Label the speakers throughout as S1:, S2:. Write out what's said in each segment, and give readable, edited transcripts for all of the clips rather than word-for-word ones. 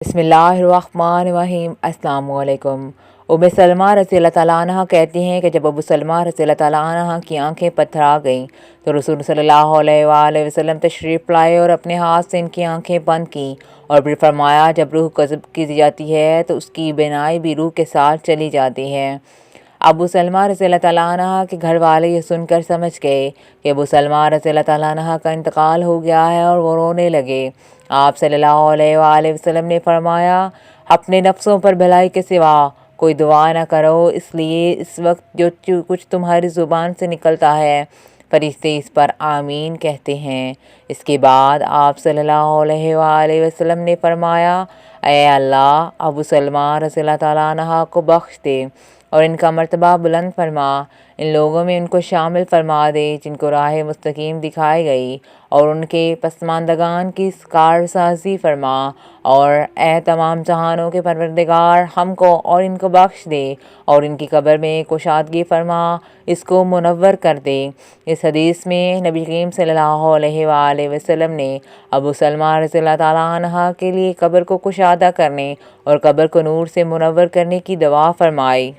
S1: بسم اللہ الرحمن الرحیم۔ السلام علیکم۔ ام سلمہ رضی اللہ تعالیٰ عنہ کہتی ہیں کہ جب ابو سلمہ رضی اللہ تعالیٰ عنہ کی آنکھیں پتھرا گئیں تو رسول صلی اللہ علیہ وآلہ وسلم تشریف لائے اور اپنے ہاتھ سے ان کی آنکھیں بند کیں اور پھر فرمایا جب روح قبض کی جاتی ہے تو اس کی بینائی بھی روح کے ساتھ چلی جاتی ہے۔ ابو سلمہ رضی اللہ تعالیٰ عنہ کے گھر والے یہ سن کر سمجھ گئے کہ ابو سلمہ رضی اللہ تعالیٰ عنہ کا انتقال ہو گیا ہے اور وہ رونے لگے۔ آپ صلی اللہ علیہ وآلہ وسلم نے فرمایا اپنے نفسوں پر بھلائی کے سوا کوئی دعا نہ کرو، اس لیے اس وقت جو کچھ تمہاری زبان سے نکلتا ہے فرشتے اس پر آمین کہتے ہیں۔ اس کے بعد آپ صلی اللہ علیہ وآلہ وسلم نے فرمایا اے اللہ ابو سلمہ رضی اللہ تعالیٰ عنہ کو بخش دے اور ان کا مرتبہ بلند فرما، ان لوگوں میں ان کو شامل فرما دے جن کو راہ مستقیم دکھائی گئی، اور ان کے پسماندگان کی کارسازی فرما، اور اے تمام جہانوں کے پروردگار ہم کو اور ان کو بخش دے اور ان کی قبر میں کشادگی فرما، اس کو منور کر دے۔ اس حدیث میں نبی کریم صلی اللہ علیہ وآلہ وسلم نے ابو سلمہ رضی اللہ تعالیٰ عنہ کے لیے قبر کو کشادہ کرنے اور قبر کو نور سے منور کرنے کی دعا فرمائی۔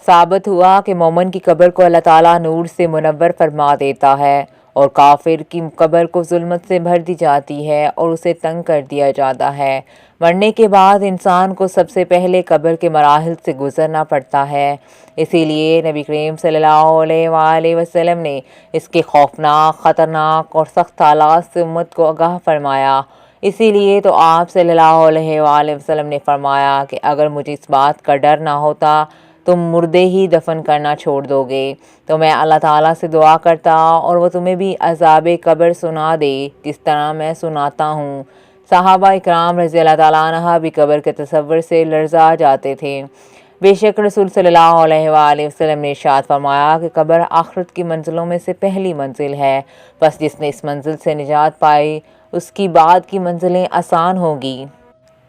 S1: ثابت ہوا کہ مومن کی قبر کو اللہ تعالیٰ نور سے منور فرما دیتا ہے اور کافر کی قبر کو ظلمت سے بھر دی جاتی ہے اور اسے تنگ کر دیا جاتا ہے۔ مرنے کے بعد انسان کو سب سے پہلے قبر کے مراحل سے گزرنا پڑتا ہے، اسی لیے نبی کریم صلی اللہ علیہ وآلہ وسلم نے اس کے خوفناک، خطرناک اور سخت حالات سے امت کو آگاہ فرمایا۔ اسی لیے تو آپ صلی اللہ علیہ وآلہ وسلم نے فرمایا کہ اگر مجھے اس بات کا ڈر نہ ہوتا تم مردے ہی دفن کرنا چھوڑ دو گے تو میں اللہ تعالیٰ سے دعا کرتا اور وہ تمہیں بھی عذاب قبر سنا دے جس طرح میں سناتا ہوں۔ صحابہ اکرام رضی اللہ تعالیٰ عنہ بھی قبر کے تصور سے لرزا جاتے تھے۔ بے شک رسول صلی اللہ علیہ وآلہ وسلم نے ارشاد فرمایا کہ قبر آخرت کی منزلوں میں سے پہلی منزل ہے، بس جس نے اس منزل سے نجات پائی اس کی بعد کی منزلیں آسان ہوگی،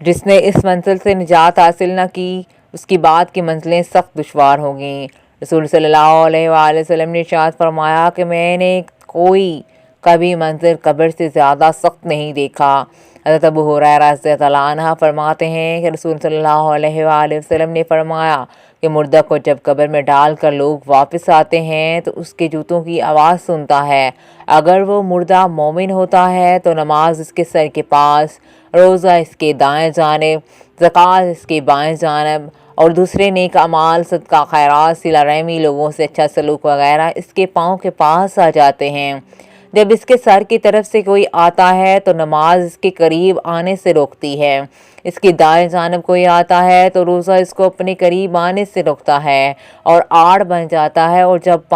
S1: جس نے اس منزل سے نجات حاصل نہ کی اس کی بعد کی منزلیں سخت دشوار ہوگیں۔ رسول صلی اللہ علیہ وآلہ وسلم نے ارشاد فرمایا کہ میں نے کوئی کبھی منزل قبر سے زیادہ سخت نہیں دیکھا۔ حضرت ابو ہریرہ رضی اللہ عنہ فرماتے ہیں کہ رسول صلی اللہ علیہ وآلہ وسلم نے فرمایا کہ مردہ کو جب قبر میں ڈال کر لوگ واپس آتے ہیں تو اس کے جوتوں کی آواز سنتا ہے۔ اگر وہ مردہ مومن ہوتا ہے تو نماز اس کے سر کے پاس، روزہ اس کے دائیں جانب، زکوٰۃ اس کے بائیں جانب، اور دوسرے نیک اعمال، صدقہ، خیرات، صلہ رحمی، لوگوں سے اچھا سلوک وغیرہ اس کے پاؤں کے پاس آ جاتے ہیں۔ جب اس کے سر کی طرف سے کوئی آتا ہے تو نماز اس کے قریب آنے سے روکتی ہے، اس کی دائیں جانب کوئی آتا ہے تو روزہ اس کو اپنے قریب آنے سے روکتا ہے اور آڑ بن جاتا ہے، اور جب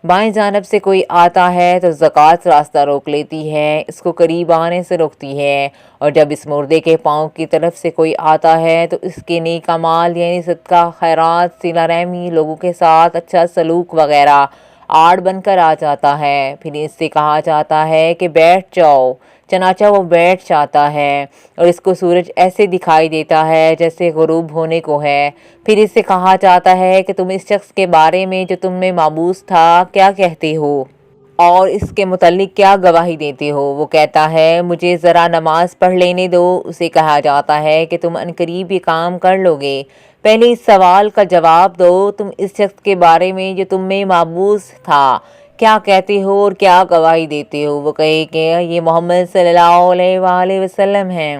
S1: بائیں جانب سے کوئی آتا ہے تو زکوٰۃ راستہ روک لیتی ہے، اس کو قریب آنے سے روکتی ہے، اور جب اس مردے کے پاؤں کی طرف سے کوئی آتا ہے تو اس کے نیک اعمال یعنی صدقہ، خیرات، صلہ رحمی، لوگوں کے ساتھ اچھا سلوک وغیرہ آڑ بن کر آ جاتا ہے۔ پھر اس سے کہا جاتا ہے کہ بیٹھ جاؤ، چنانچہ وہ بیٹھ جاتا ہے اور اس کو سورج ایسے دکھائی دیتا ہے جیسے غروب ہونے کو ہے۔ پھر اس سے کہا جاتا ہے کہ تم اس شخص کے بارے میں جو تم میں معبوس تھا کیا کہتے ہو اور اس کے متعلق کیا گواہی دیتے ہو؟ وہ کہتا ہے مجھے ذرا نماز پڑھ لینے دو۔ اسے کہا جاتا ہے کہ تم عنقریب یہ کام کر لو گے، پہلے اس سوال کا جواب دو، تم اس شخص کے بارے میں جو تم میں معبوس تھا کیا کہتے ہو اور کیا گواہی دیتے ہو؟ وہ کہے کہ یہ محمد صلی اللہ علیہ وآلہ وسلم ہیں،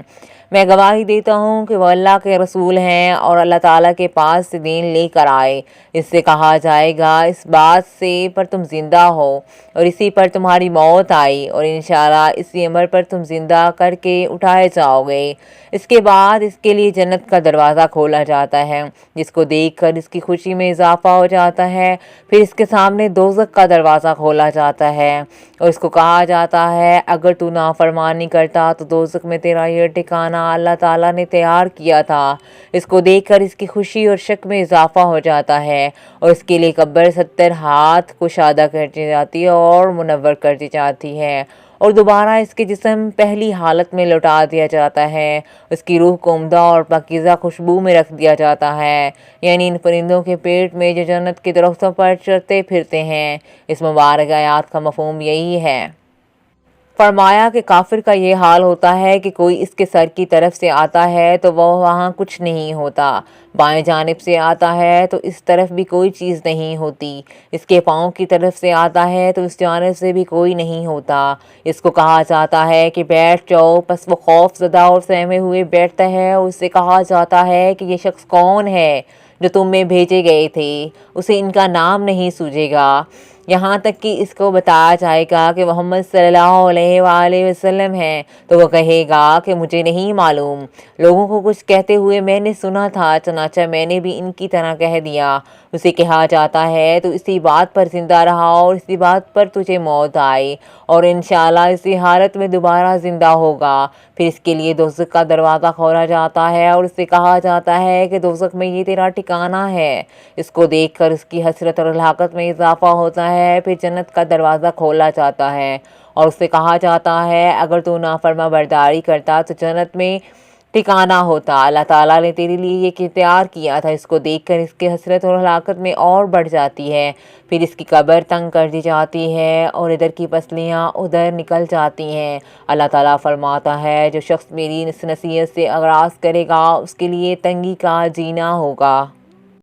S1: میں گواہی دیتا ہوں کہ وہ اللہ کے رسول ہیں اور اللہ تعالیٰ کے پاس سے دین لے کر آئے۔ اس سے کہا جائے گا اس بات سے پر تم زندہ ہو اور اسی پر تمہاری موت آئی، اور انشاءاللہ اسی عمر پر تم زندہ کر کے اٹھائے جاؤ گے۔ اس کے بعد اس کے لیے جنت کا دروازہ کھولا جاتا ہے جس کو دیکھ کر اس کی خوشی میں اضافہ ہو جاتا ہے، پھر اس کے سامنے دوزخ کا دروازہ کھولا جاتا ہے اور اس کو کہا جاتا ہے اگر تو نافرمانی کرتا تو دوزخ میں تیرا یہ ٹھکانہ اللہ تعالیٰ نے تیار کیا تھا۔ اس کو دیکھ کر اس کی خوشی اور شک میں اضافہ ہو جاتا ہے اور اس کے لیے قبر 70 ہاتھ کشادہ کر دی جاتی ہے اور منور کر دی جاتی ہے، اور دوبارہ اس کے جسم پہلی حالت میں لوٹا دیا جاتا ہے۔ اس کی روح کو عمدہ اور پاکیزہ خوشبو میں رکھ دیا جاتا ہے، یعنی ان پرندوں کے پیٹ میں جو جنت کے درختوں پر چرتے پھرتے ہیں۔ اس مبارک آیات کا مفہوم یہی ہے فرمایا کہ کافر کا یہ حال ہوتا ہے کہ کوئی اس کے سر کی طرف سے آتا ہے تو وہ وہاں کچھ نہیں ہوتا، بائیں جانب سے آتا ہے تو اس طرف بھی کوئی چیز نہیں ہوتی، اس کے پاؤں کی طرف سے آتا ہے تو اس جانب سے بھی کوئی نہیں ہوتا۔ اس کو کہا جاتا ہے کہ بیٹھ جاؤ، پس وہ خوف زدہ اور سہمے ہوئے بیٹھتا ہے اور اس سے کہا جاتا ہے کہ یہ شخص کون ہے جو تم میں بھیجے گئے تھے؟ اسے ان کا نام نہیں سوجے گا، یہاں تک کہ اس کو بتایا جائے گا کہ محمد صلی اللہ علیہ وآلہ وسلم ہیں تو وہ کہے گا کہ مجھے نہیں معلوم، لوگوں کو کچھ کہتے ہوئے میں نے سنا تھا، چنانچہ میں نے بھی ان کی طرح کہہ دیا۔ اسے کہا جاتا ہے تو اسی بات پر زندہ رہا اور اسی بات پر تجھے موت آئی اور انشاءاللہ اسی حالت میں دوبارہ زندہ ہوگا۔ پھر اس کے لیے دوزخ کا دروازہ کھولا جاتا ہے اور اس سے کہا جاتا ہے کہ دوزخ میں یہ تیرا ٹھکانہ ہے۔ اس کو دیکھ کر اس کی حسرت اور ہلاکت میں اضافہ ہوتا ہے۔ پھر جنت کا دروازہ کھولا جاتا ہے اور اس سے کہا جاتا ہے اگر تو نافرما برداری کرتا تو جنت میں ٹھکانہ ہوتا، اللہ تعالیٰ نے تیرے لیے یہ اختیار کیا تھا۔ اس کو دیکھ کر اس کی حسرت اور ہلاکت میں اور بڑھ جاتی ہے۔ پھر اس کی قبر تنگ کر دی جاتی ہے اور ادھر کی پسلیاں ادھر نکل جاتی ہیں۔ اللہ تعالیٰ فرماتا ہے جو شخص میری اس نصیحت سے اغراض کرے گا اس کے لیے تنگی کا جینا ہوگا۔